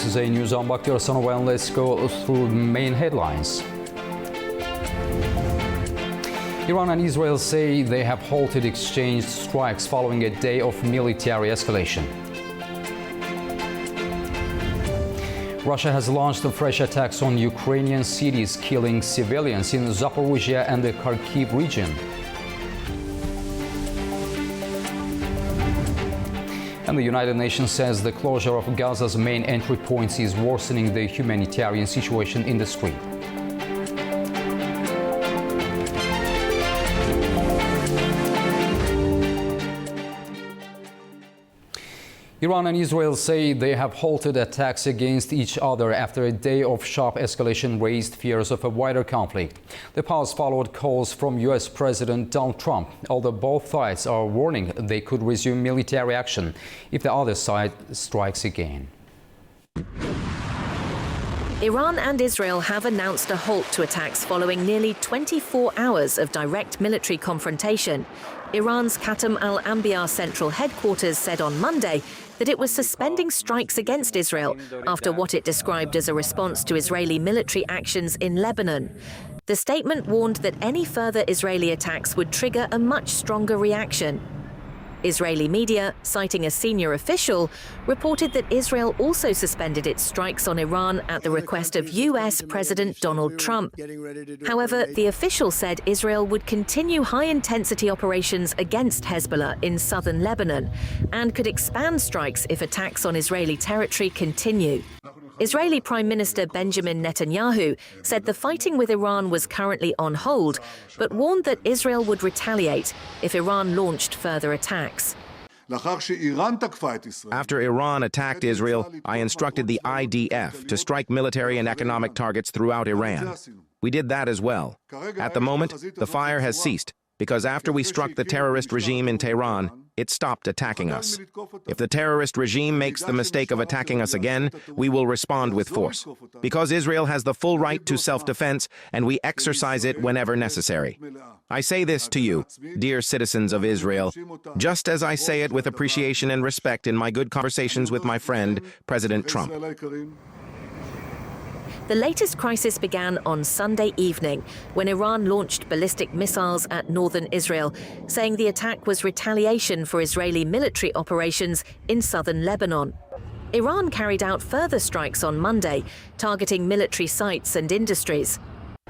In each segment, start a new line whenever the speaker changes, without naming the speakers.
Zaporizhzhia News'dan bakıyoruz and let's go through main headlines. Iran and Israel say they have halted exchange strikes following a day of military escalation. Russia has launched fresh attacks on Ukrainian cities, killing civilians in Zaporizhzhia and the Kharkiv region. And the United Nations says the closure of Gaza's main entry points is worsening the humanitarian situation in the street. Iran and Israel say they have halted attacks against each other after a day of sharp escalation raised fears of a wider conflict. The pause followed calls from U.S. President Donald Trump, although both sides are warning they could resume military action if the other side strikes again.
Iran and Israel have announced a halt to attacks following nearly 24 hours of direct military confrontation. Iran's Khatam al-Anbiya central headquarters said on Monday that it was suspending strikes against Israel after what it described as a response to Israeli military actions in Lebanon. The statement warned that any further Israeli attacks would trigger a much stronger reaction. Israeli media, citing a senior official, reported that Israel also suspended its strikes on Iran at the request of U.S. President Donald Trump. However, the official said Israel would continue high-intensity operations against Hezbollah in southern Lebanon and could expand strikes if attacks on Israeli territory continue. Israeli Prime Minister Benjamin Netanyahu said the fighting with Iran was currently on hold, but warned that Israel would retaliate if Iran launched further attacks.
After Iran attacked Israel, I instructed the IDF to strike military and economic targets throughout Iran. We did that as well. At the moment, the fire has ceased, because after we struck the terrorist regime in Tehran, it stopped attacking us. If the terrorist regime makes the mistake of attacking us again, we will respond with force. Because Israel has the full right to self-defense, and we exercise it whenever necessary. I say this to you, dear citizens of Israel, just as I say it with appreciation and respect in my good conversations with my friend, President Trump.
The latest crisis began on Sunday evening when Iran launched ballistic missiles at northern Israel, saying the attack was retaliation for Israeli military operations in southern Lebanon. Iran carried out further strikes on Monday, targeting military sites and industries.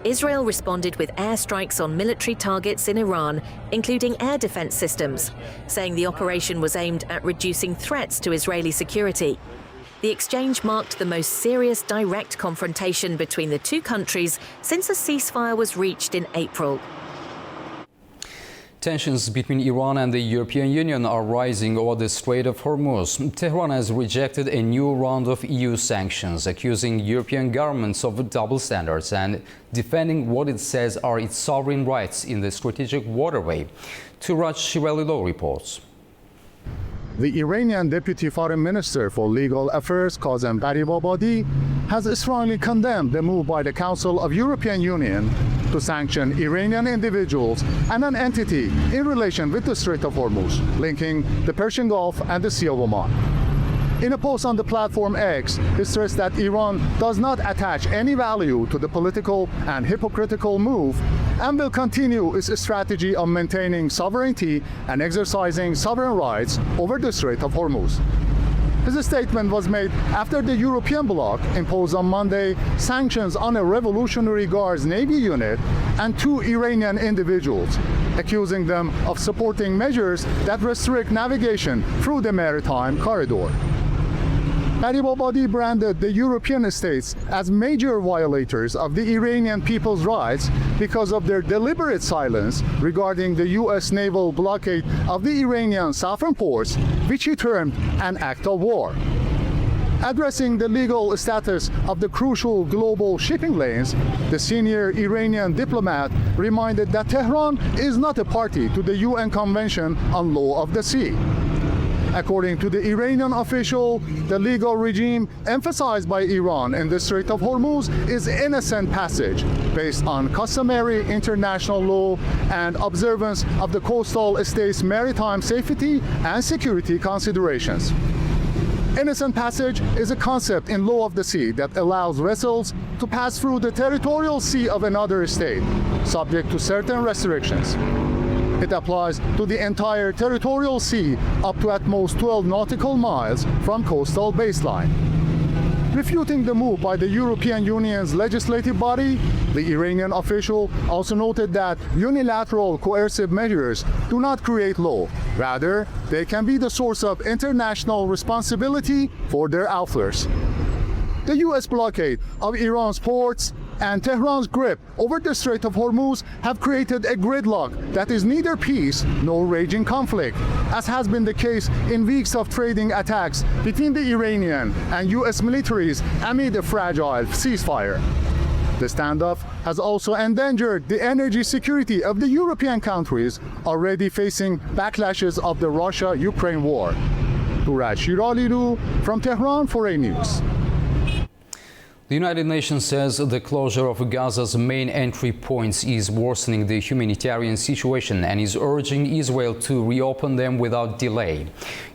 Israel responded with airstrikes on military targets in Iran, including air defense systems, saying the operation was aimed at reducing threats to Israeli security. The exchange marked the most serious direct confrontation between the two countries since a ceasefire was reached in April.
Tensions between Iran and the European Union are rising over the Strait of Hormuz. Tehran has rejected a new round of EU sanctions, accusing European governments of double standards and defending what it says are its sovereign rights in the strategic waterway. Turaj Shirelilo reports.
The Iranian Deputy Foreign Minister for Legal Affairs, Kazem Garibabadi, has strongly condemned the move by the Council of European Union to sanction Iranian individuals and an entity in relation with the Strait of Hormuz, linking the Persian Gulf and the Sea of Oman. In a post on the platform X, it stressed that Iran does not attach any value to the political and hypocritical move and will continue its strategy of maintaining sovereignty and exercising sovereign rights over the Strait of Hormuz. His statement was made after the European bloc imposed on Monday sanctions on a Revolutionary Guards Navy unit and 2 Iranian individuals, accusing them of supporting measures that restrict navigation through the maritime corridor. Garibabadi branded the European states as major violators of the Iranian people's rights because of their deliberate silence regarding the U.S. naval blockade of the Iranian southern ports, which he termed an act of war. Addressing the legal status of the crucial global shipping lanes, the senior Iranian diplomat reminded that Tehran is not a party to the UN Convention on Law of the Sea. According to the Iranian official, the legal regime emphasized by Iran in the Strait of Hormuz is innocent passage based on customary international law and observance of the coastal state's maritime safety and security considerations. Innocent passage is a concept in law of the sea that allows vessels to pass through the territorial sea of another state, subject to certain restrictions. It applies to the entire territorial sea up to at most 12 nautical miles from coastal baseline. Refuting the move by the European Union's legislative body, the Iranian official also noted that unilateral coercive measures do not create law. Rather, they can be the source of international responsibility for their authors. The U.S. blockade of Iran's ports and Tehran's grip over the Strait of Hormuz have created a gridlock that is neither peace nor raging conflict, as has been the case in weeks of trading attacks between the Iranian and U.S. militaries amid a fragile ceasefire. The standoff has also endangered the energy security of the European countries already facing backlashes of the Russia-Ukraine war. Turaj Shiralilu from Tehran for A News.
The United Nations says the closure of Gaza's main entry points is worsening the humanitarian situation and is urging Israel to reopen them without delay.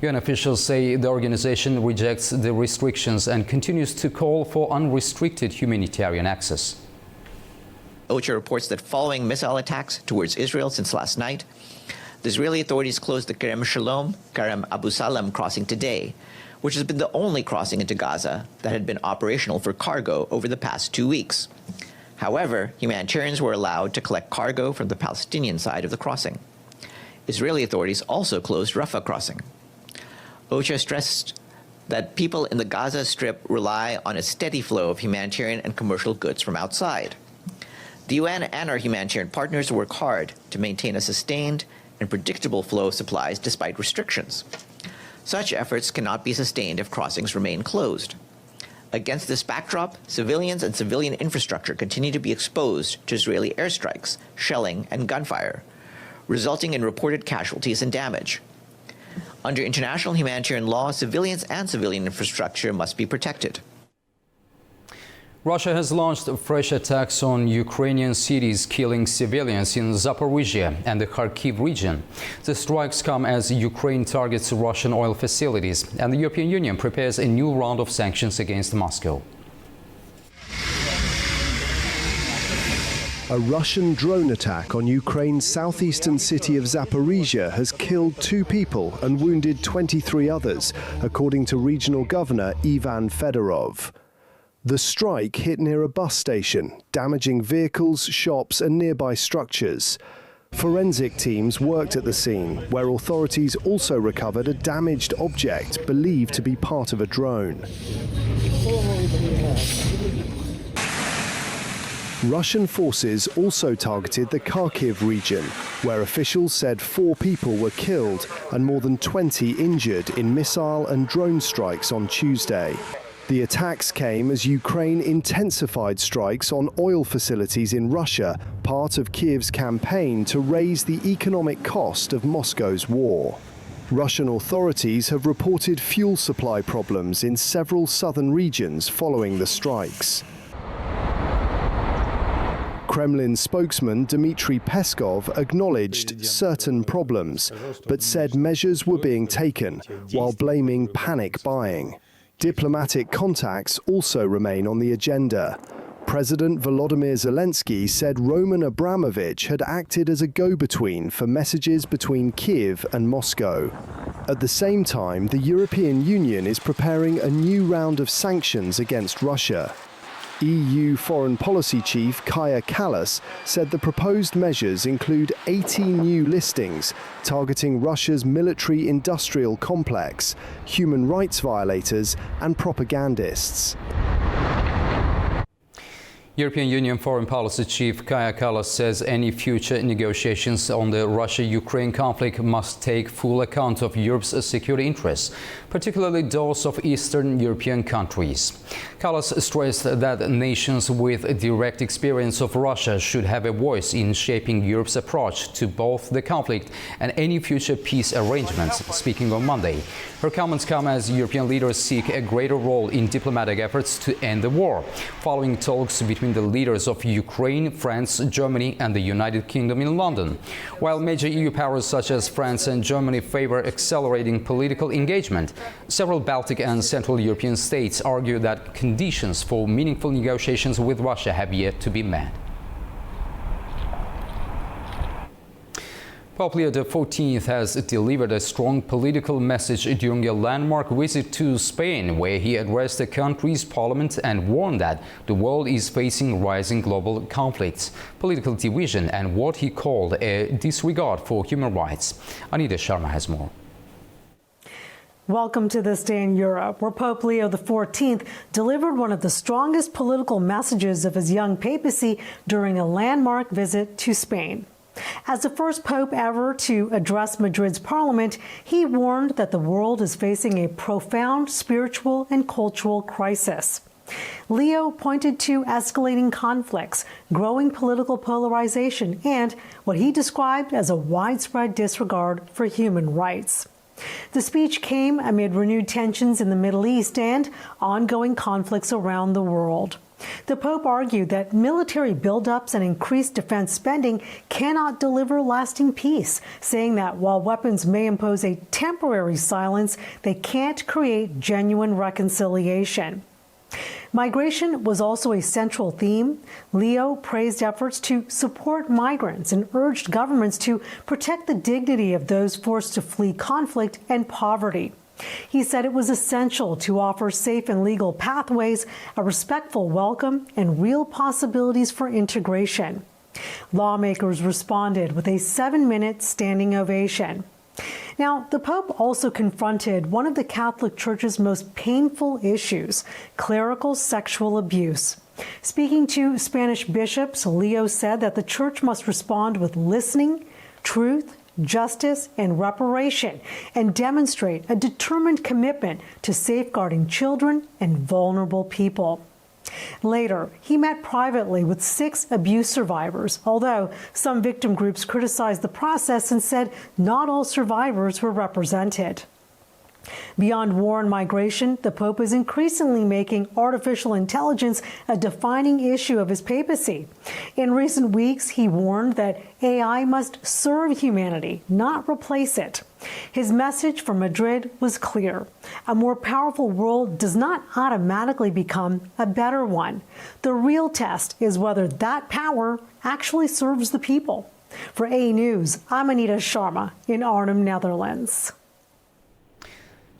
UN officials say the organization rejects the restrictions and continues to call for unrestricted humanitarian access.
OCHA reports that following missile attacks towards Israel since last night, the Israeli authorities closed the Kerem Shalom, Kerem Abu Salam crossing today, which has been the only crossing into Gaza that had been operational for cargo over the past 2 weeks. However, humanitarians were allowed to collect cargo from the Palestinian side of the crossing. Israeli authorities also closed Rafah crossing. OCHA stressed that people in the Gaza Strip rely on a steady flow of humanitarian and commercial goods from outside. The UN and our humanitarian partners work hard to maintain a sustained and predictable flow of supplies despite restrictions. Such efforts cannot be sustained if crossings remain closed. Against this backdrop, civilians and civilian infrastructure continue to be exposed to Israeli airstrikes, shelling, and gunfire, resulting in reported casualties and damage. Under international humanitarian law, civilians and civilian infrastructure must be protected.
Russia has launched fresh attacks on Ukrainian cities, killing civilians in Zaporizhzhia and the Kharkiv region. The strikes come as Ukraine targets Russian oil facilities, and the European Union prepares a new round of sanctions against Moscow.
A Russian drone attack on Ukraine's southeastern city of Zaporizhzhia has killed 2 people and wounded 23 others, according to regional governor Ivan Fedorov. The strike hit near a bus station, damaging vehicles, shops and nearby structures. Forensic teams worked at the scene, where authorities also recovered a damaged object believed to be part of a drone. Russian forces also targeted the Kharkiv region, where officials said 4 people were killed and more than 20 injured in missile and drone strikes on Tuesday. The attacks came as Ukraine intensified strikes on oil facilities in Russia, part of Kyiv's campaign to raise the economic cost of Moscow's war. Russian authorities have reported fuel supply problems in several southern regions following the strikes. Kremlin spokesman Dmitry Peskov acknowledged certain problems, but said measures were being taken, while blaming panic buying. Diplomatic contacts also remain on the agenda. President Volodymyr Zelensky said Roman Abramovich had acted as a go-between for messages between Kyiv and Moscow. At the same time, the European Union is preparing a new round of sanctions against Russia. EU Foreign Policy Chief Kaja Kallas said the proposed measures include 18 new listings targeting Russia's military-industrial complex, human rights violators and propagandists.
European Union Foreign Policy Chief Kaja Kallas says any future negotiations on the Russia-Ukraine conflict must take full account of Europe's security interests, particularly those of Eastern European countries. Kallas stressed that nations with direct experience of Russia should have a voice in shaping Europe's approach to both the conflict and any future peace arrangements, speaking on Monday. Her comments come as European leaders seek a greater role in diplomatic efforts to end the war, following talks between between the leaders of Ukraine, France, Germany and the United Kingdom in London. While major EU powers such as France and Germany favor accelerating political engagement, several Baltic and Central European states argue that conditions for meaningful negotiations with Russia have yet to be met. Pope Leo XIV has delivered a strong political message during a landmark visit to Spain, where he addressed the country's parliament and warned that the world is facing rising global conflicts, political division and what he called a disregard for human rights. Anita Sharma has more.
Welcome to This Day in Europe, where Pope Leo XIV delivered one of the strongest political messages of his young papacy during a landmark visit to Spain. As the first pope ever to address Madrid's parliament, he warned that the world is facing a profound spiritual and cultural crisis. Leo pointed to escalating conflicts, growing political polarization, and what he described as a widespread disregard for human rights. The speech came amid renewed tensions in the Middle East and ongoing conflicts around the world. The Pope argued that military buildups and increased defense spending cannot deliver lasting peace, saying that while weapons may impose a temporary silence, they can't create genuine reconciliation. Migration was also a central theme. Leo praised efforts to support migrants and urged governments to protect the dignity of those forced to flee conflict and poverty. He said it was essential to offer safe and legal pathways, a respectful welcome, and real possibilities for integration. Lawmakers responded with a 7-minute standing ovation. Now, the Pope also confronted one of the Catholic Church's most painful issues, clerical sexual abuse. Speaking to Spanish bishops, Leo said that the Church must respond with listening, truth, justice, and reparation, and demonstrate a determined commitment to safeguarding children and vulnerable people. Later, he met privately with 6 abuse survivors, although some victim groups criticized the process and said not all survivors were represented. Beyond war and migration, the Pope is increasingly making artificial intelligence a defining issue of his papacy. In recent weeks, he warned that AI must serve humanity, not replace it. His message from Madrid was clear. A more powerful world does not automatically become a better one. The real test is whether that power actually serves the people. For A News, I'm Anita Sharma in Arnhem, Netherlands.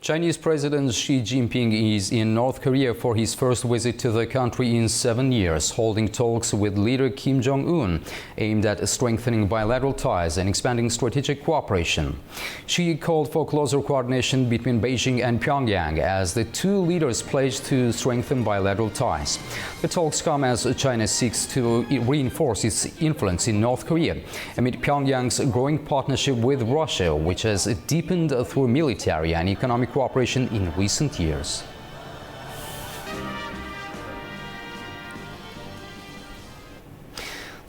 Chinese President Xi Jinping is in North Korea for his first visit to the country in 7 years, holding talks with leader Kim Jong-un, aimed at strengthening bilateral ties and expanding strategic cooperation. Xi called for closer coordination between Beijing and Pyongyang as the two leaders pledged to strengthen bilateral ties. The talks come as China seeks to reinforce its influence in North Korea amid Pyongyang's growing partnership with Russia, which has deepened through military and economic cooperation in recent years.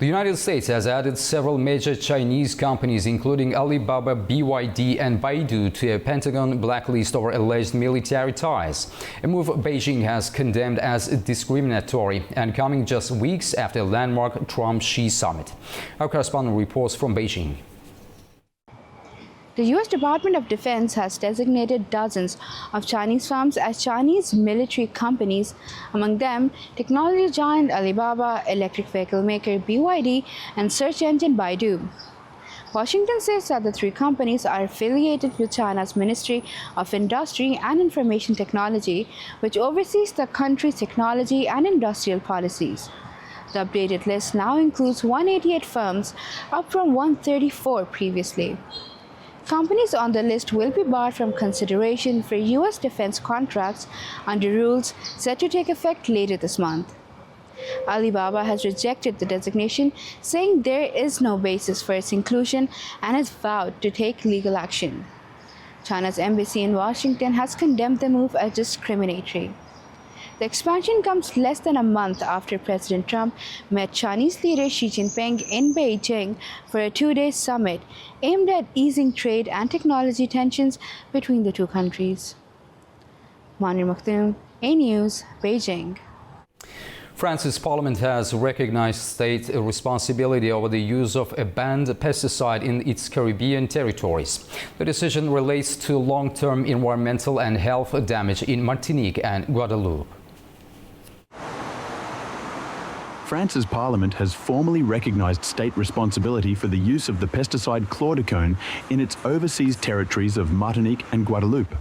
The United States has added several major Chinese companies, including Alibaba, BYD and Baidu, to a Pentagon blacklist over alleged military ties, a move Beijing has condemned as discriminatory and coming just weeks after a landmark Trump-Xi summit. Our correspondent reports from Beijing.
The U.S. Department of Defense has designated dozens of Chinese firms as Chinese military companies, among them technology giant Alibaba, electric vehicle maker BYD, and search engine Baidu. Washington says that the 3 companies are affiliated with China's Ministry of Industry and Information Technology, which oversees the country's technology and industrial policies. The updated list now includes 188 firms, up from 134 previously. Companies on the list will be barred from consideration for U.S. defense contracts under rules set to take effect later this month. Alibaba has rejected the designation, saying there is no basis for its inclusion and has vowed to take legal action. China's embassy in Washington has condemned the move as discriminatory. The expansion comes less than a month after President Trump met Chinese leader Xi Jinping in Beijing for a 2-day summit aimed at easing trade and technology tensions between the two countries. Manir Makhtoom, A News, Beijing.
France's parliament has recognized state responsibility over the use of a banned pesticide in its Caribbean territories. The decision relates to long-term environmental and health damage in Martinique and Guadeloupe.
France's parliament has formally recognized state responsibility for the use of the pesticide chlordecone in its overseas territories of Martinique and Guadeloupe.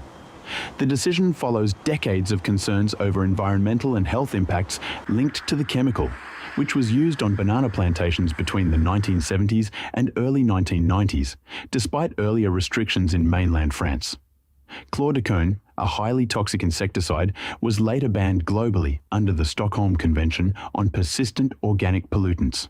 The decision follows decades of concerns over environmental and health impacts linked to the chemical, which was used on banana plantations between the 1970s and early 1990s, despite earlier restrictions in mainland France. Chlordecone, a highly toxic insecticide, was later banned globally under the Stockholm Convention on Persistent Organic Pollutants.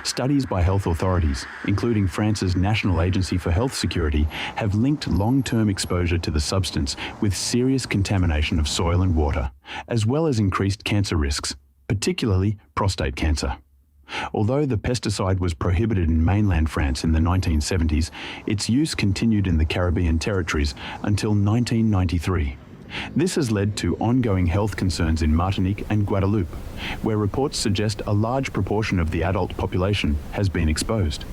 Studies by health authorities, including France's National Agency for Health Security, have linked long-term exposure to the substance with serious contamination of soil and water, as well as increased cancer risks, particularly prostate cancer. Although the pesticide was prohibited in mainland France in the 1970s, its use continued in the Caribbean territories until 1993. This has led to ongoing health concerns in Martinique and Guadeloupe, where reports suggest a large proportion of the adult population has been exposed.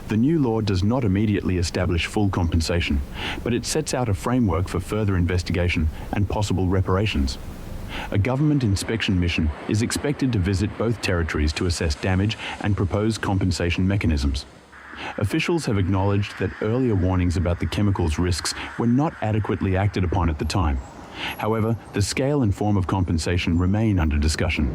The new law does not immediately establish full compensation, but it sets out a framework for further investigation and possible reparations. A government inspection mission is expected to visit both territories to assess damage and propose compensation mechanisms. Officials have acknowledged that earlier warnings about the chemical's risks were not adequately acted upon at the time. However, the scale and form of compensation remain under discussion.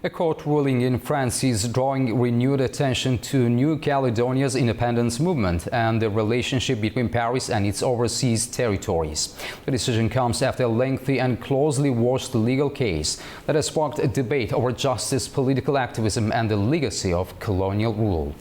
A court ruling in France is drawing renewed attention to New Caledonia's independence movement and the relationship between Paris and its overseas territories. The decision comes after a lengthy and closely watched legal case that has sparked a debate over justice, political activism, and the legacy of colonial rule.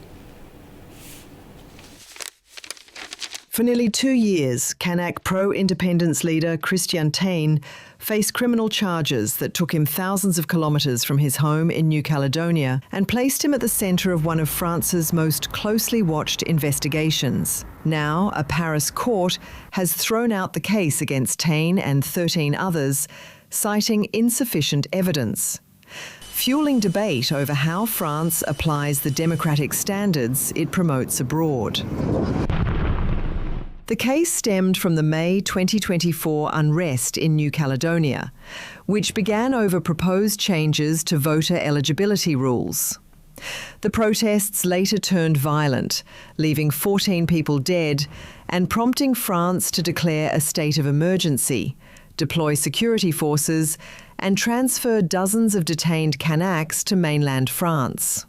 For nearly 2 years, Kanak pro-independence leader Christian Taine faced criminal charges that took him thousands of kilometres from his home in New Caledonia and placed him at the centre of one of France's most closely watched investigations. Now, a Paris court has thrown out the case against Taine and 13 others, citing insufficient evidence, fueling debate over how France applies the democratic standards it promotes abroad. The case stemmed from the May 2024 unrest in New Caledonia, which began over proposed changes to voter eligibility rules. The protests later turned violent, leaving 14 people dead and prompting France to declare a state of emergency, deploy security forces, and transfer dozens of detained Kanaks to mainland France.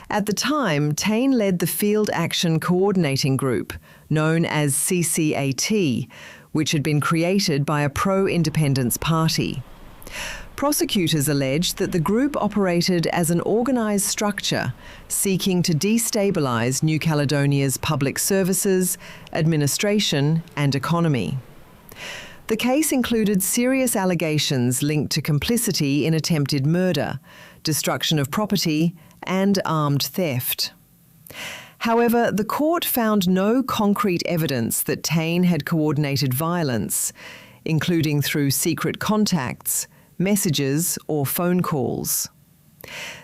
At the time, Taine led the Field Action Coordinating Group, known as CCAT, which had been created by a pro-independence party. Prosecutors alleged that the group operated as an organised structure seeking to destabilise New Caledonia's public services, administration and economy. The case included serious allegations linked to complicity in attempted murder, destruction of property and armed theft. However, the court found no concrete evidence that Taine had coordinated violence, including through secret contacts, messages or phone calls.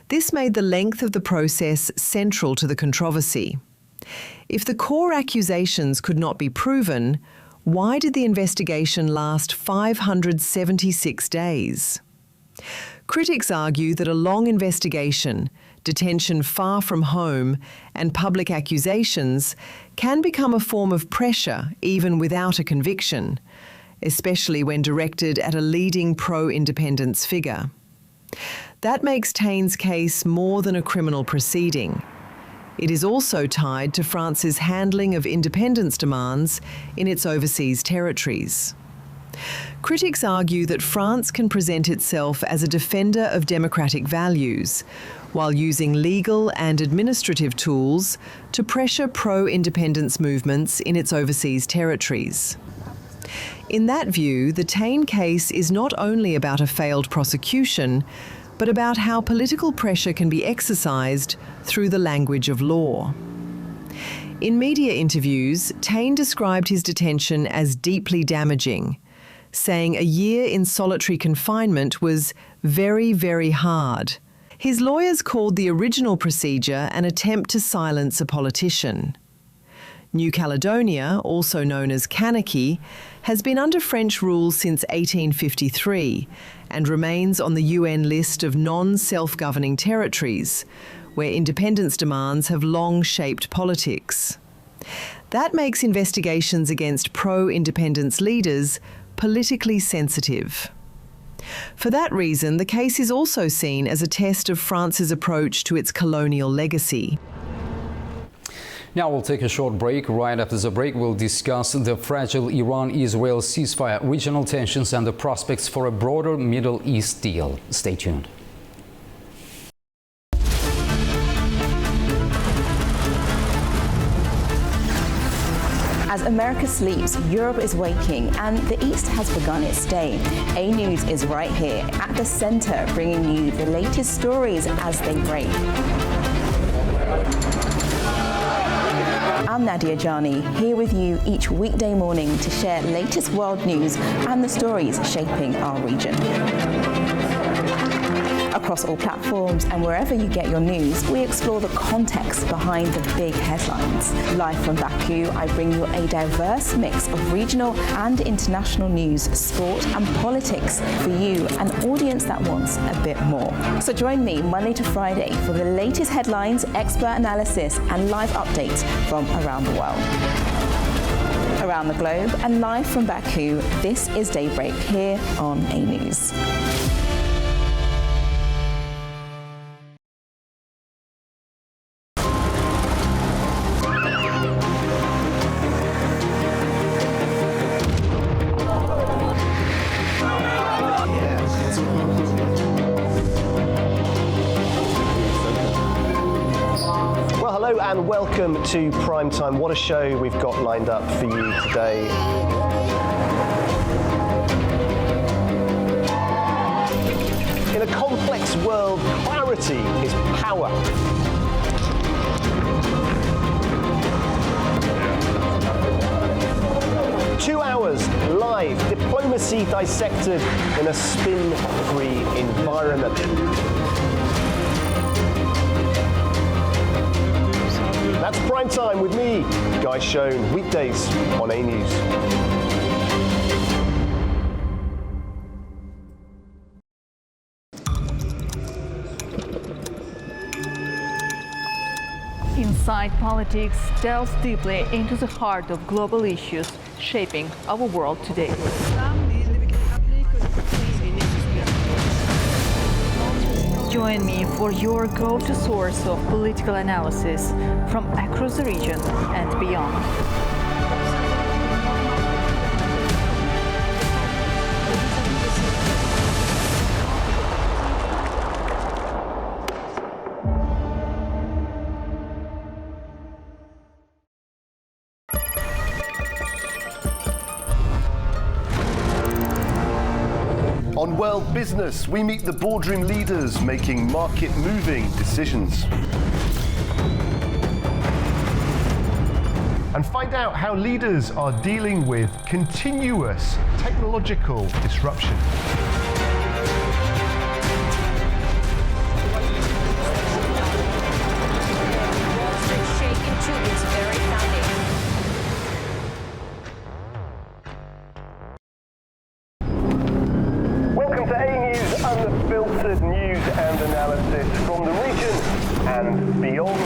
This made the length of the process central to the controversy. If the core accusations could not be proven, why did the investigation last 576 days? Critics argue that a long investigation, detention far from home, and public accusations can become a form of pressure even without a conviction, especially when directed at a leading pro-independence figure. That makes Taine's case more than a criminal proceeding. It is also tied to France's handling of independence demands in its overseas territories. Critics argue that France can present itself as a defender of democratic values, while using legal and administrative tools to pressure pro-independence movements in its overseas territories. In that view, the Taine case is not only about a failed prosecution, but about how political pressure can be exercised through the language of law. In media interviews, Taine described his detention as deeply damaging, saying a year in solitary confinement was very, very hard. His lawyers called the original procedure an attempt to silence a politician. New Caledonia, also known as Kharkiv, has been under French rule since 1853 and remains on the UN list of non-self-governing territories, where independence demands have long shaped politics. That makes investigations against pro-independence leaders politically sensitive. For that reason, the case is also seen as a test of France's approach to its colonial legacy.
Now we'll take a short break. Right after the break, we'll discuss the fragile Iran-Israel ceasefire, regional tensions and the prospects for a broader Middle East deal. Stay tuned.
As America sleeps, Europe is waking, and the East has begun its day. A News is right here at the center, bringing you the latest stories as they break. I'm Nadia Jani, here with you each weekday morning to share latest world news and the stories shaping our region. Across all platforms and wherever you get your news, we explore the context behind the big headlines. Live from Baku, I bring you a diverse mix of regional and international news, sport and politics for you, an audience that wants a bit more. So join me Monday to Friday for the latest headlines, expert analysis and live updates from around the world. Around the globe and live from Baku, this is Daybreak here on A News.
And welcome to Primetime. What a show we've got lined up for you today. In a complex world, clarity is power. Two hours live, diplomacy dissected in a spin-free environment. That's Prime Time with me, Guy Schoen, weekdays on A News.
Inside Politics delves deeply into the heart of global issues shaping our world today. Join me for your go-to source of political analysis from across the region and beyond.
On World Business, we meet the boardroom leaders making market-moving decisions. And find out how leaders are dealing with continuous technological disruption. Unfiltered news and analysis from the region and beyond.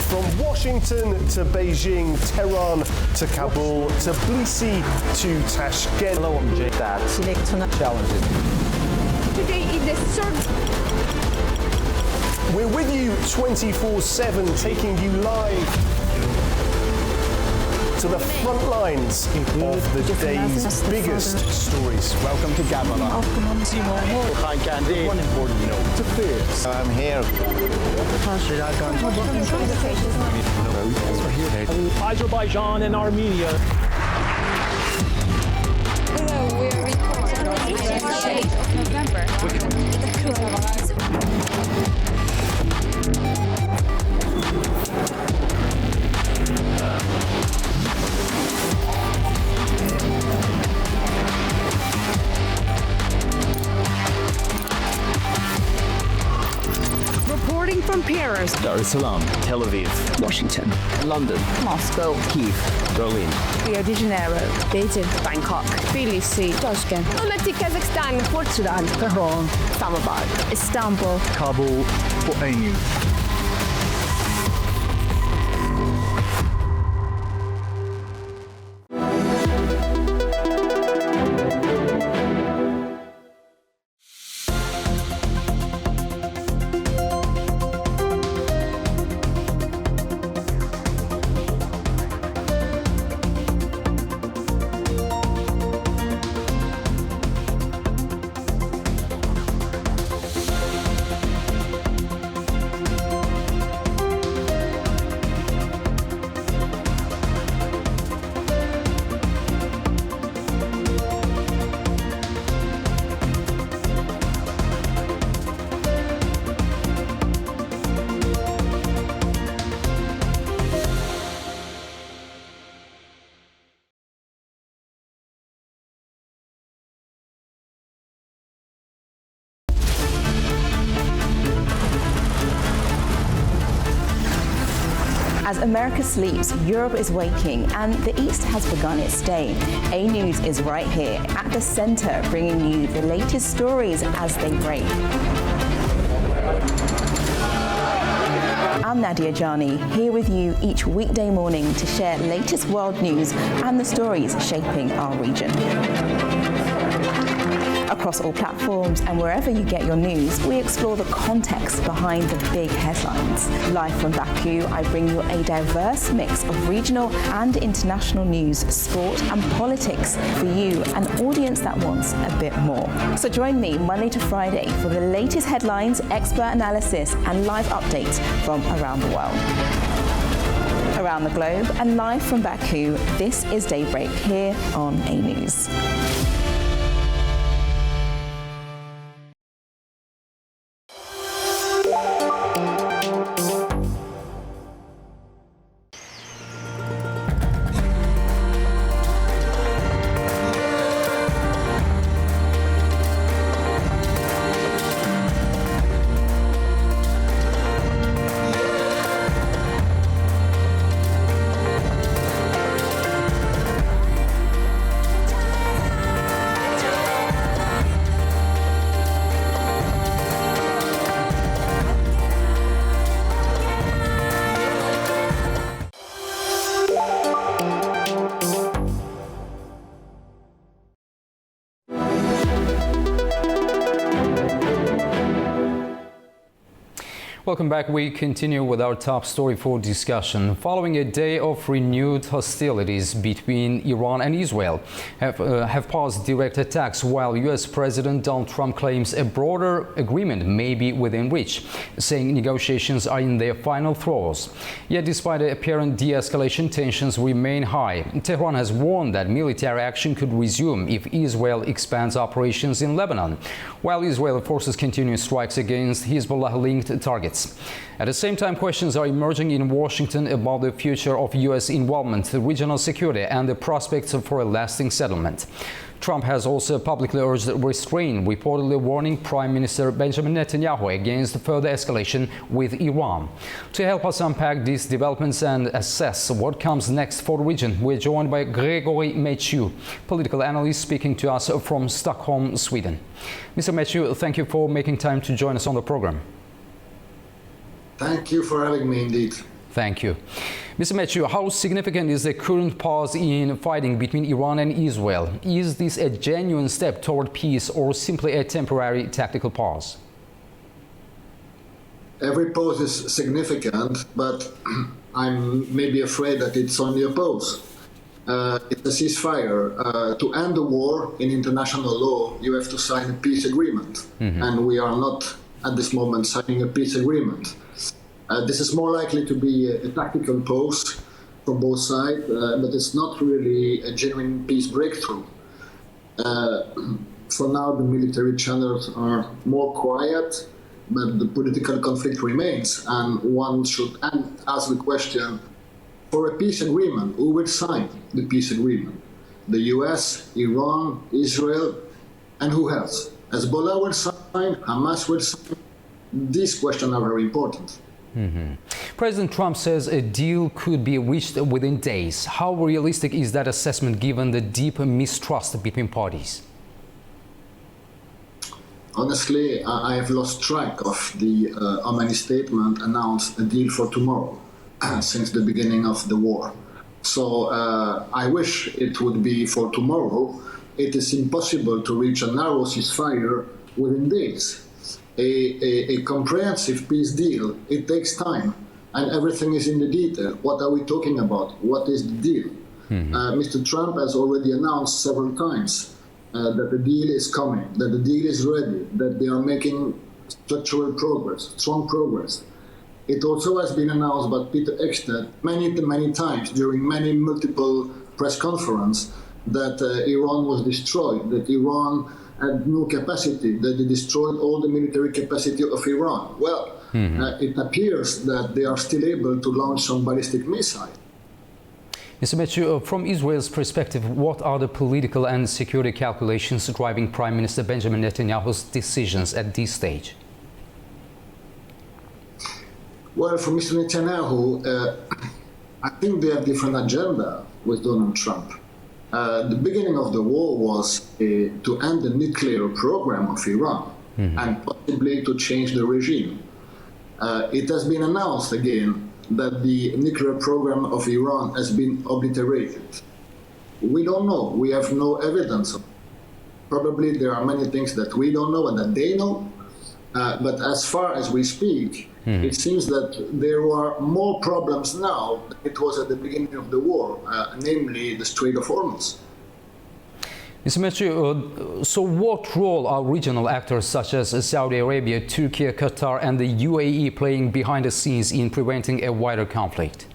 From Washington to Beijing, Tehran to Kabul, to Tbilisi to Tashkent. Hello, I'm Jay. That's challenging.
Today is the third.
We're with you 24/7, taking you live to the front lines of the day's biggest stories. Welcome to Gaza. One important note to fear. I'm here.
Azerbaijan and Armenia.
Hello, we are reporting on the 8th of November. terrors.
Dar es Salaam, Tel Aviv,
Washington,
London,
Moscow,
Kyiv, Berlin,
Rio de Janeiro, Beijing, Bangkok, Tbilisi, Tashkent, Almaty, Kazakhstan, Port Sudan,
Tehran,
Islamabad, Istanbul,
Kabul, for A News.
As America sleeps, Europe is waking, and the East has begun its day. A News is right here at the center, bringing you the latest stories as they break. I'm Nadia Jani, here with you each weekday morning to share latest world news and the stories shaping our region. Across all platforms and wherever you get your news, we explore the context behind the big headlines. Live from Baku, I bring you a diverse mix of regional and international news, sport and politics for you, an audience that wants a bit more. So join me Monday to Friday for the latest headlines, expert analysis and live updates from around the world. Around the globe and live from Baku, this is Daybreak here on A News.
Welcome back. We continue with our top story for discussion. Following a day of renewed hostilities between Iran and Israel have paused direct attacks, while U.S. President Donald Trump claims a broader agreement may be within reach, saying negotiations are in their final throes. Yet despite the apparent de-escalation, tensions remain high. Tehran has warned that military action could resume if Israel expands operations in Lebanon, while Israeli forces continue strikes against Hezbollah-linked targets. At the same time, questions are emerging in Washington about the future of U.S. involvement, regional security, and the prospects for a lasting settlement. Trump has also publicly urged restraint, reportedly warning Prime Minister Benjamin Netanyahu against further escalation with Iran. To help us unpack these developments and assess what comes next for the region, we're joined by Gregory Mathieu, political analyst speaking to us from Stockholm, Sweden. Mr. Mathieu, thank you for making time to join us on the program.
Thank you for having me, indeed.
Thank you. Mr. Mathieu, how significant is the current pause in fighting between Iran and Israel? Is this a genuine step toward peace or simply a temporary tactical pause?
Every pause is significant, but I'm maybe afraid that it's only a pause. It's a ceasefire. To end the war in international law, you have to sign a peace agreement. And we are not, at this moment, signing a peace agreement. This is more likely to be a tactical pause from both sides, but it's not really a genuine peace breakthrough. For now, the military channels are more quiet, but the political conflict remains, and one should ask the question, for a peace agreement, who will sign the peace agreement? The US, Iran, Israel, and who else? Hezbollah will sign, Hamas will sign. These questions are very important.
President Trump says a deal could be reached within days. How realistic is that assessment given the deep mistrust between parties?
Honestly, I have lost track of how many statements announced a deal for tomorrow since the beginning of the war. So I wish it would be for tomorrow. It is impossible to reach a narrow ceasefire within days. A comprehensive peace deal, it takes time, and everything is in the detail. What are we talking about? What is the deal? Mr. Trump has already announced several times that the deal is coming, that the deal is ready, that they are making structural progress, strong progress. It also has been announced by Peter Ekstedt many times during multiple press conferences that Iran was destroyed, that Iran had no capacity, that they destroyed all the military capacity of Iran. Well, it appears that they are still able to launch some ballistic missiles.
Mr. Metsu, from Israel's perspective, what are the political and security calculations driving Prime Minister Benjamin Netanyahu's decisions at this stage?
Well, for Mr. Netanyahu, I think they have different agenda with Donald Trump. The beginning of the war was to end the nuclear program of Iran and possibly to change the regime. It has been announced again that the nuclear program of Iran has been obliterated. We don't know. We have no evidence. Probably there are many things that we don't know and that they know. But as far as we speak, it seems that there are more problems now than it was at the beginning of the war, namely the Strait of Hormuz.
Mr. Metsu, so what role are regional actors such as Saudi Arabia, Turkey, Qatar and the UAE playing behind the scenes in preventing a wider conflict?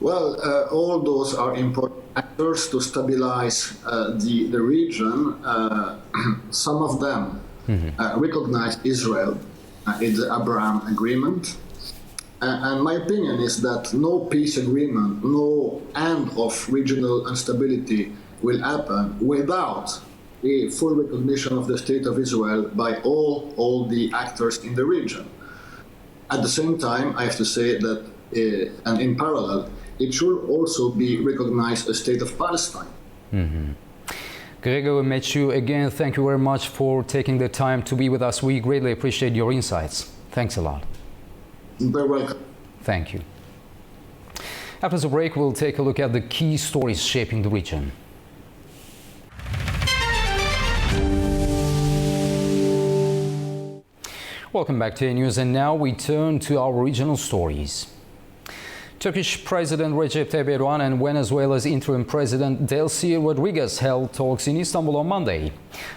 Well, all those are important actors to stabilize the region. Some of them recognize Israel in the Abraham Agreement. And my opinion is that no peace agreement, no end of regional instability will happen without a full recognition of the State of Israel by all the actors in the region. At the same time, I have to say that, and in parallel, it should also be recognized a State of Palestine.
Gregor Metsu, again, thank you very much for taking the time to be with us. We greatly appreciate your insights. Thanks a lot.
Very welcome.
Thank you. After the break, we'll take a look at the key stories shaping the region. Welcome back to News, and now we turn to our regional stories. Turkish President Recep Tayyip Erdogan and Venezuela's interim president Delcy Rodriguez held talks in Istanbul on Monday.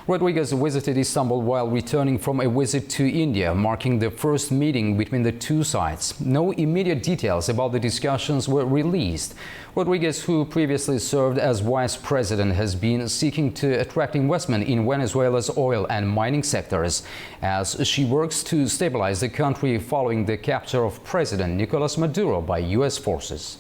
Rodriguez visited Istanbul while returning from a visit to India, marking the first meeting between the two sides. No immediate details about the discussions were released. Rodriguez, who previously served as vice president, has been seeking to attract investment in Venezuela's oil and mining sectors as she works to stabilize the country following the capture of President Nicolas Maduro by U.S. forces.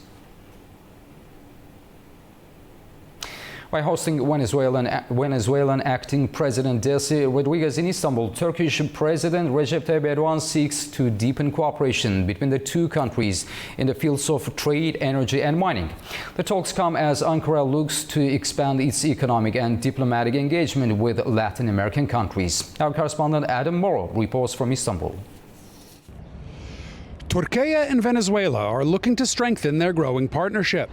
By hosting Venezuelan acting President Delcy Rodriguez in Istanbul, Turkish President Recep Tayyip Erdogan seeks to deepen cooperation between the two countries in the fields of trade, energy and mining. The talks come as Ankara looks to expand its economic and diplomatic engagement with Latin American countries. Our correspondent Adam Morrow reports from Istanbul.
Turkey and Venezuela are looking to strengthen their growing partnership,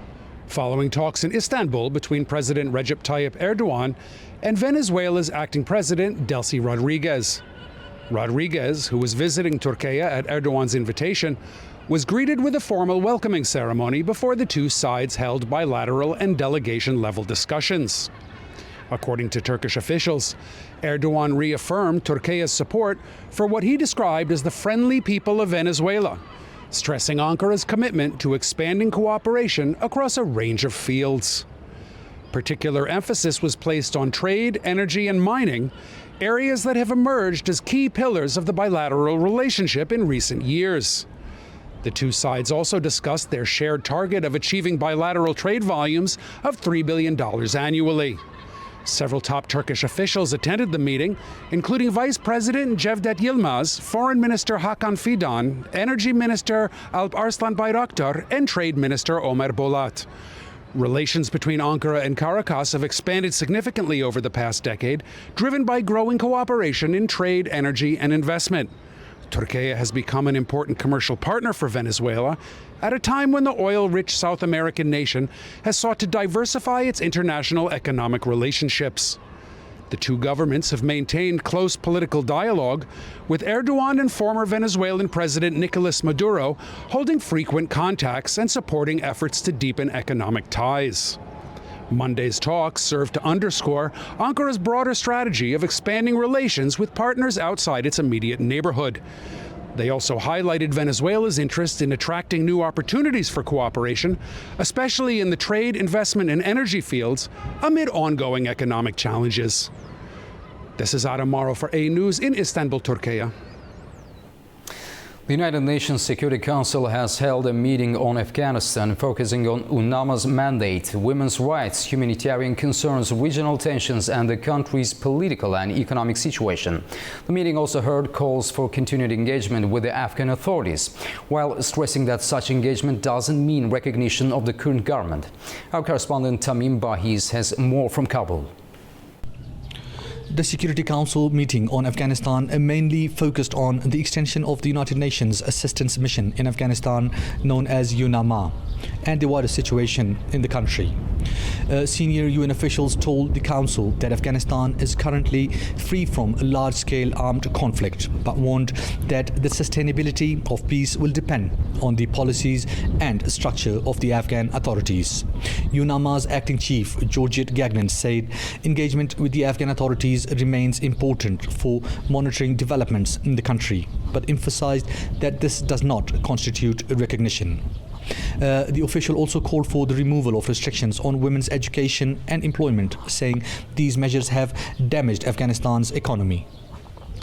following talks in Istanbul between President Recep Tayyip Erdogan and Venezuela's acting president Delcy Rodriguez. Rodriguez, who was visiting Turkey at Erdogan's invitation, was greeted with a formal welcoming ceremony before the two sides held bilateral and delegation-level discussions. According to Turkish officials, Erdogan reaffirmed Turkey's support for what he described as the friendly people of Venezuela, stressing Ankara's commitment to expanding cooperation across a range of fields. Particular emphasis was placed on trade, energy, and mining, areas that have emerged as key pillars of the bilateral relationship in recent years. The two sides also discussed their shared target of achieving bilateral trade volumes of $3 billion annually. Several top Turkish officials attended the meeting, including Vice President Cevdet Yilmaz, Foreign Minister Hakan Fidan, Energy Minister Alp Arslan Bayraktar, and Trade Minister Ömer Bolat. Relations between Ankara and Caracas have expanded significantly over the past decade, driven by growing cooperation in trade, energy, and investment. Turkey has become an important commercial partner for Venezuela at a time when the oil-rich South American nation has sought to diversify its international economic relationships. The two governments have maintained close political dialogue, with Erdogan and former Venezuelan President Nicolas Maduro holding frequent contacts and supporting efforts to deepen economic ties. Monday's talks served to underscore Ankara's broader strategy of expanding relations with partners outside its immediate neighborhood. They also highlighted Venezuela's interest in attracting new opportunities for cooperation, especially in the trade, investment, and energy fields, amid ongoing economic challenges. This is Adam Morrow for A News in Istanbul, Turkey.
The United Nations Security Council has held a meeting on Afghanistan focusing on UNAMA's mandate, women's rights, humanitarian concerns, regional tensions, and the country's political and economic situation. The meeting also heard calls for continued engagement with the Afghan authorities, while stressing that such engagement doesn't mean recognition of the current government. Our correspondent Tamim Bahiz has more from Kabul.
The Security Council meeting on Afghanistan mainly focused on the extension of the United Nations Assistance Mission in Afghanistan, known as UNAMA, and the wider situation in the country. Senior UN officials told the Council that Afghanistan is currently free from large-scale armed conflict, but warned that the sustainability of peace will depend on the policies and structure of the Afghan authorities. UNAMA's acting chief, Georgette Gagnon, said engagement with the Afghan authorities remains important for monitoring developments in the country, but emphasized that this does not constitute recognition. The official also called for the removal of restrictions on women's education and employment, saying these measures have damaged Afghanistan's economy.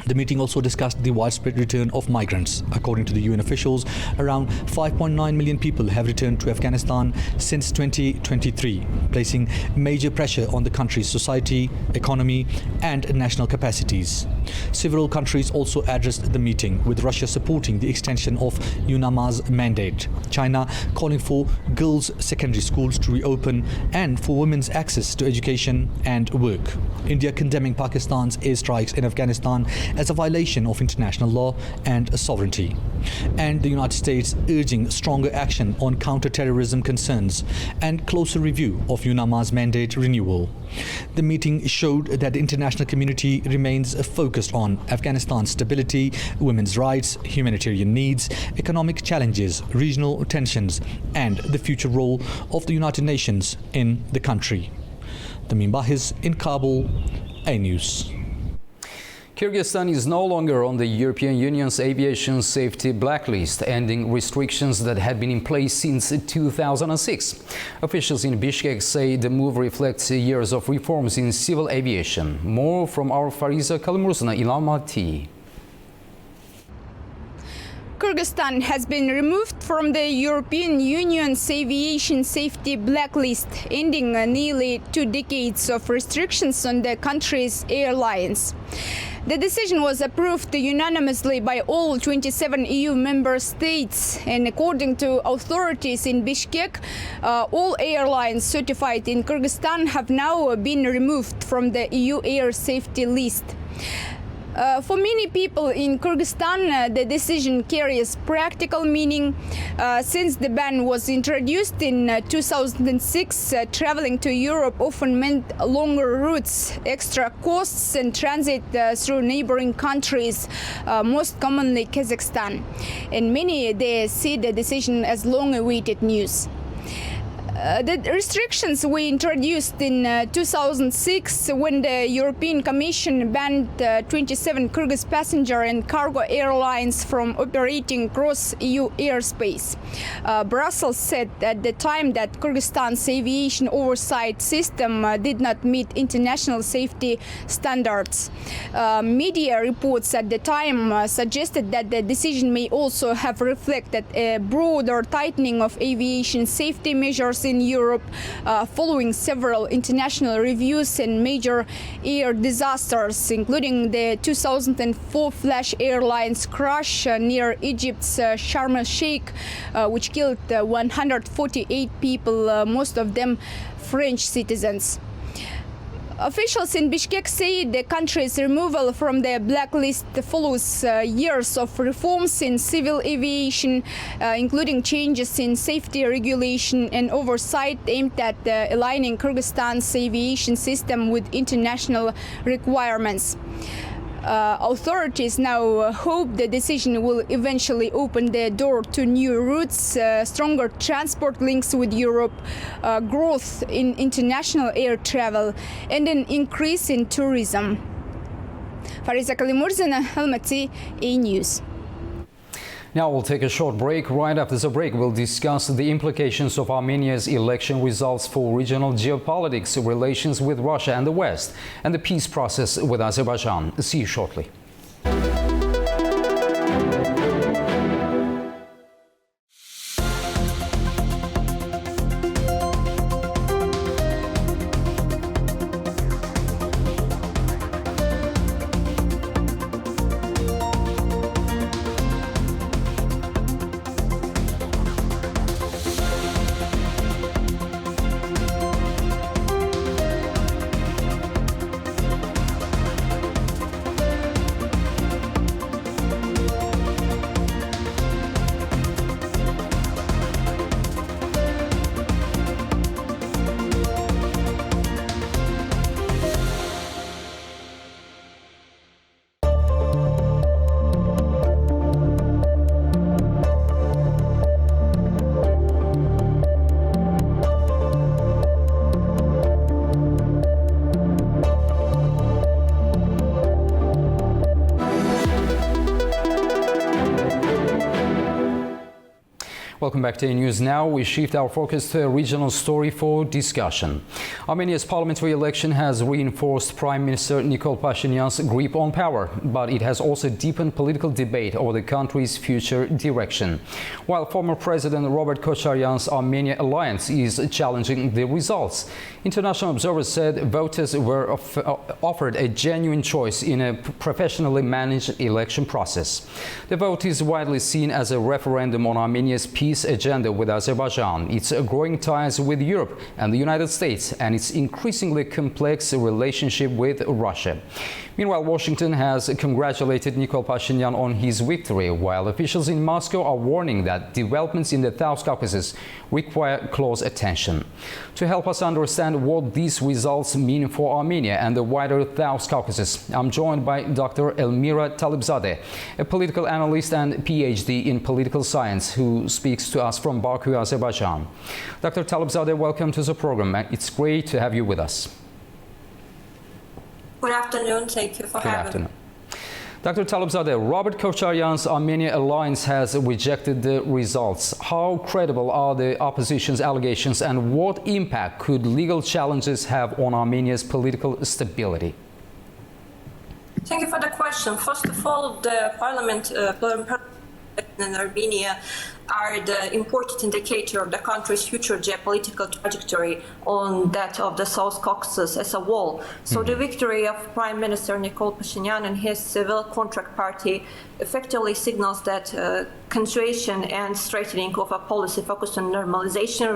The meeting also discussed the widespread return of migrants. According to the UN officials, around 5.9 million people have returned to Afghanistan since 2023, placing major pressure on the country's society, economy, and national capacities. Several countries also addressed the meeting, with Russia supporting the extension of UNAMA's mandate, China calling for girls' secondary schools to reopen and for women's access to education and work, India condemning Pakistan's airstrikes in Afghanistan as a violation of international law and sovereignty, and the United States urging stronger action on counter-terrorism concerns and closer review of UNAMA's mandate renewal. The meeting showed that the international community remains focused on Afghanistan's stability, women's rights, humanitarian needs, economic challenges, regional tensions, and the future role of the United Nations in the country. Tamim Bahiz in Kabul, A News.
Kyrgyzstan is no longer on the European Union's aviation safety blacklist, ending restrictions that had been in place since 2006. Officials in Bishkek say the move reflects years of reforms in civil aviation. More from our Fariza Kalimursana in Almaty.
Kyrgyzstan has been removed from the European Union's aviation safety blacklist, ending nearly 2 decades of restrictions on the country's airlines. The decision was approved unanimously by all 27 EU member states, and according to authorities in Bishkek, all airlines certified in Kyrgyzstan have now been removed from the EU air safety list. For many people in Kyrgyzstan, the decision carries practical meaning. Since the ban was introduced in 2006, traveling to Europe often meant longer routes, extra costs, and transit through neighboring countries, most commonly Kazakhstan. And many there see the decision as long-awaited news. The restrictions were introduced in 2006 when the European Commission banned 27 Kyrgyz passenger and cargo airlines from operating across EU airspace. Brussels said at the time that Kyrgyzstan's aviation oversight system did not meet international safety standards. Media reports at the time suggested that the decision may also have reflected a broader tightening of aviation safety measures in Europe following several international reviews and major air disasters, including the 2004 Flash Airlines crash near Egypt's Sharm el-Sheikh, which killed 148 people, most of them French citizens. Officials in Bishkek say the country's removal from the blacklist follows years of reforms in civil aviation, including changes in safety regulation and oversight aimed at aligning Kyrgyzstan's aviation system with international requirements. Authorities now hope the decision will eventually open the door to new routes, stronger transport links with Europe, growth in international air travel, and an increase in tourism. Fariza Kalimurzina, Almaty, A News.
Now we'll take a short break. Right after the break, we'll discuss the implications of Armenia's election results for regional geopolitics, relations with Russia and the West, and the peace process with Azerbaijan. See you shortly. Welcome back to A News Now. We shift our focus to a regional story for discussion. Armenia's parliamentary election has reinforced Prime Minister Nikol Pashinyan's grip on power, but it has also deepened political debate over the country's future direction. While former President Robert Kocharyan's Armenia alliance is challenging the results, international observers said voters were offered a genuine choice in a professionally managed election process. The vote is widely seen as a referendum on Armenia's peace agenda with Azerbaijan, its growing ties with Europe and the United States, and its increasingly complex relationship with Russia. Meanwhile, Washington has congratulated Nikol Pashinyan on his victory, while officials in Moscow are warning that developments in the South Caucasus require close attention. To help us understand what these results mean for Armenia and the wider South Caucasus, I'm joined by Dr. Elmira Talibzadeh, a political analyst and PhD in political science, who speaks to us from Baku, Azerbaijan. Dr. Talibzadeh, welcome to the program. It's great to have you with us.
Good afternoon. Thank you for having me.
Dr. Talibzadeh, Robert Kocharyan's Armenia alliance has rejected the results. How credible are the opposition's allegations, and what impact could legal challenges have on Armenia's political stability?
Thank you for the question. First of all, the parliament in Armenia are the important indicator of the country's future geopolitical trajectory on that of the South Caucasus as a whole. So the victory of Prime Minister Nikol Pashinyan and his civil contract party effectively signals that continuation and strengthening of a policy focused on normalization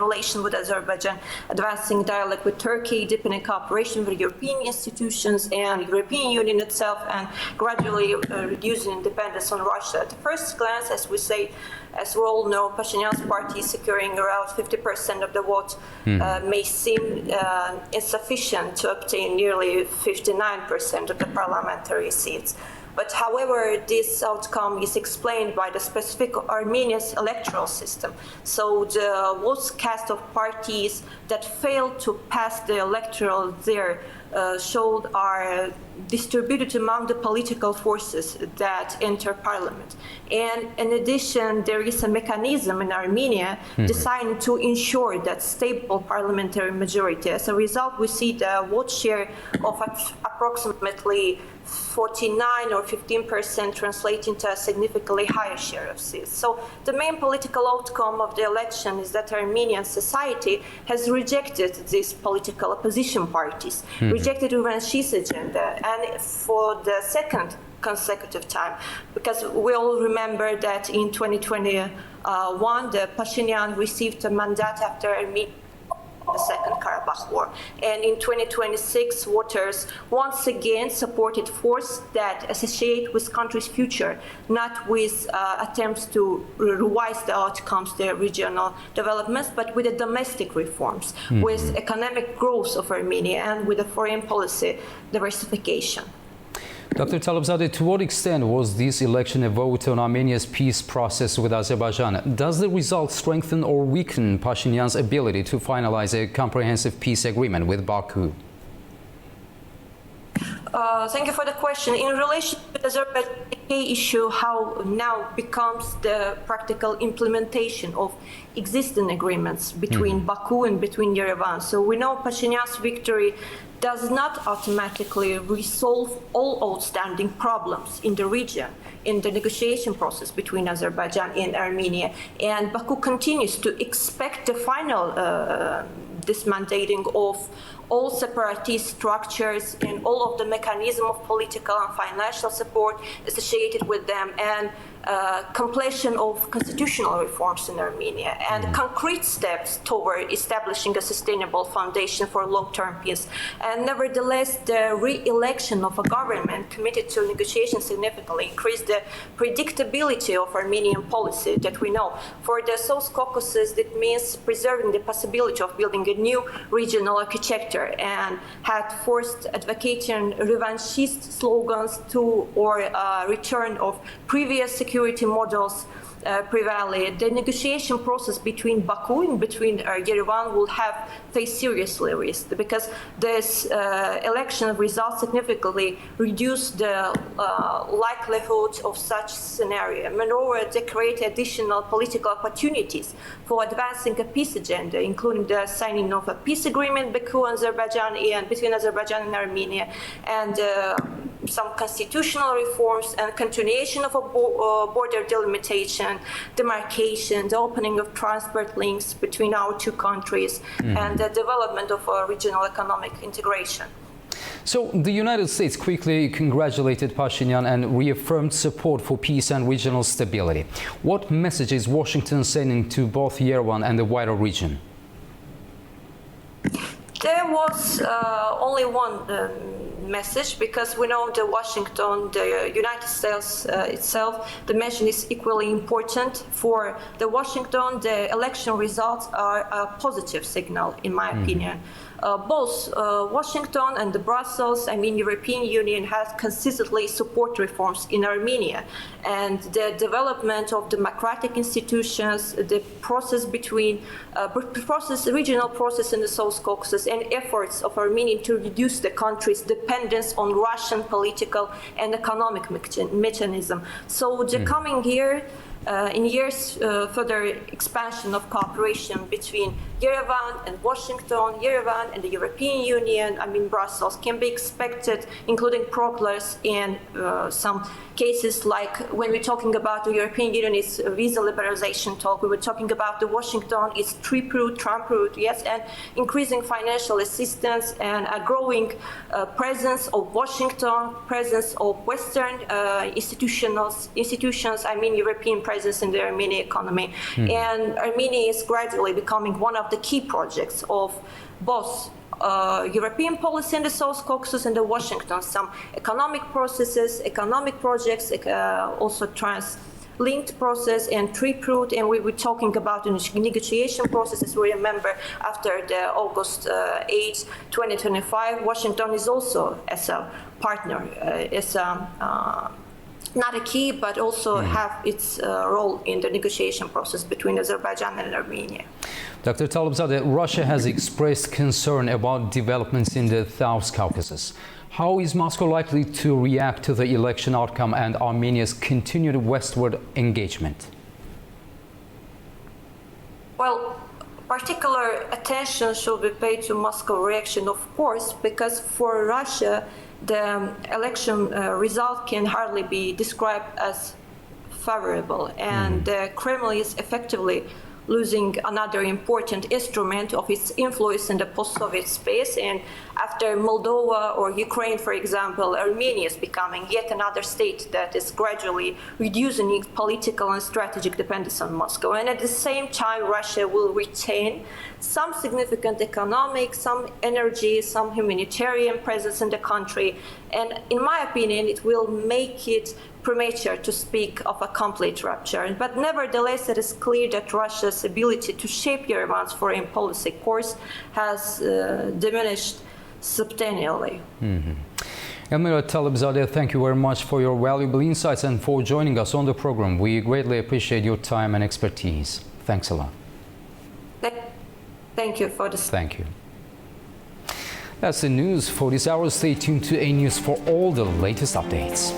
relation with Azerbaijan, advancing dialogue with Turkey, deepening cooperation with European institutions and European Union itself, and gradually reducing dependence on Russia. At the first glance, as we all know, Pashinyan's party securing around 50% of the vote may seem insufficient to obtain nearly 59% of the parliamentary seats. But however, this outcome is explained by the specific Armenia's electoral system. So the votes cast of parties that failed to pass the electoral there showed are distributed among the political forces that enter parliament. And in addition, there is a mechanism in Armenia designed to ensure that stable parliamentary majority. As a result, we see the vote share of approximately 49 or or 15% translate into a significantly higher share of seats. So the main political outcome of the election is that Armenian society has rejected these political opposition parties, rejected revanchist agenda, and for the second consecutive time, because we all remember that in 2021, the Pashinyan received a mandate after Armenia the Second Karabakh War. And in 2026, voters once again supported forces that associate with country's future, not with attempts to revise the outcomes, the regional developments, but with the domestic reforms, with economic growth of Armenia, and with the foreign policy diversification.
Dr. Talibzadeh, to what extent was this election a vote on Armenia's peace process with Azerbaijan? Does the result strengthen or weaken Pashinyan's ability to finalize a comprehensive peace agreement with Baku?
Thank you for the question. In relation to the Azerbaijan issue, how now becomes the practical implementation of existing agreements between Baku and between Yerevan. So we know Pashinyan's victory does not automatically resolve all outstanding problems in the region, in the negotiation process between Azerbaijan and Armenia. And Baku continues to expect the final dismantling of all separatist structures and all of the mechanism of political and financial support associated with them, and completion of constitutional reforms in Armenia, and concrete steps toward establishing a sustainable foundation for long-term peace. And nevertheless, the re-election of a government committed to negotiations significantly increased the predictability of Armenian policy that we know. For the South Caucasus, that means preserving the possibility of building a new regional architecture, and had forced advocating revanchist slogans to or return of previous security models prevailed. The negotiation process between Baku and between Yerevan will have faced seriously risk, because this election results significantly reduce the likelihood of such scenario. Moreover, they create additional political opportunities for advancing a peace agenda, including the signing of a peace agreement Baku and Azerbaijan and between Azerbaijan and Armenia, and some constitutional reforms and continuation of a border delimitation, demarcation, the opening of transport links between our two countries, and the development of regional economic integration.
So the United States quickly congratulated Pashinyan and reaffirmed support for peace and regional stability. What message is Washington sending to both Yerevan and the wider region?
There was only one message, because we know the Washington, the United States itself, the mission is equally important. For the Washington, the election results are a positive signal, in my opinion. Both Washington and the Brussels, European Union has consistently supported reforms in Armenia, and the development of democratic institutions, the process between regional process in the South Caucasus, and efforts of Armenia to reduce the country's dependence on Russian political and economic mechanism. So the coming year, in years, further expansion of cooperation between Yerevan and Washington, Yerevan and the European Union, Brussels, can be expected, including progress in some cases, like when we're talking about the European Union, it's visa liberalization talk. We were talking about the Washington, it's trip route, Trump route, yes, and increasing financial assistance and a growing presence of Washington, presence of Western institutions, European presence in the Armenian economy. And Armenia is gradually becoming one of the key projects of both European policy in the South Caucasus and the Washington. Some economic processes, economic projects, also trans-linked process and trip route, and we were talking about the negotiation processes. We remember after the August 8, 2025, Washington is also as a partner, not a key, but also have its role in the negotiation process between Azerbaijan and Armenia.
Dr. Talibzadeh, Russia has expressed concern about developments in the South Caucasus. How is Moscow likely to react to the election outcome and Armenia's continued westward engagement?
Well, particular attention should be paid to Moscow reaction, of course, because for Russia, the election result can hardly be described as favorable, and the Kremlin is effectively losing another important instrument of its influence in the post-Soviet space. And after Moldova or Ukraine, for example, Armenia is becoming yet another state that is gradually reducing its political and strategic dependence on Moscow. And at the same time, Russia will retain some significant economic, some energy, some humanitarian presence in the country. And in my opinion, it will make it premature to speak of a complete rupture. But nevertheless, it is clear that Russia's ability to shape Yerevan's foreign policy course has diminished substantially.
Elmira Talibzadeh, thank you very much for your valuable insights and for joining us on the program. We greatly appreciate your time and expertise. Thanks a lot.
Thank you for this.
Thank you. That's the news for this hour. Stay tuned to A News for all the latest updates.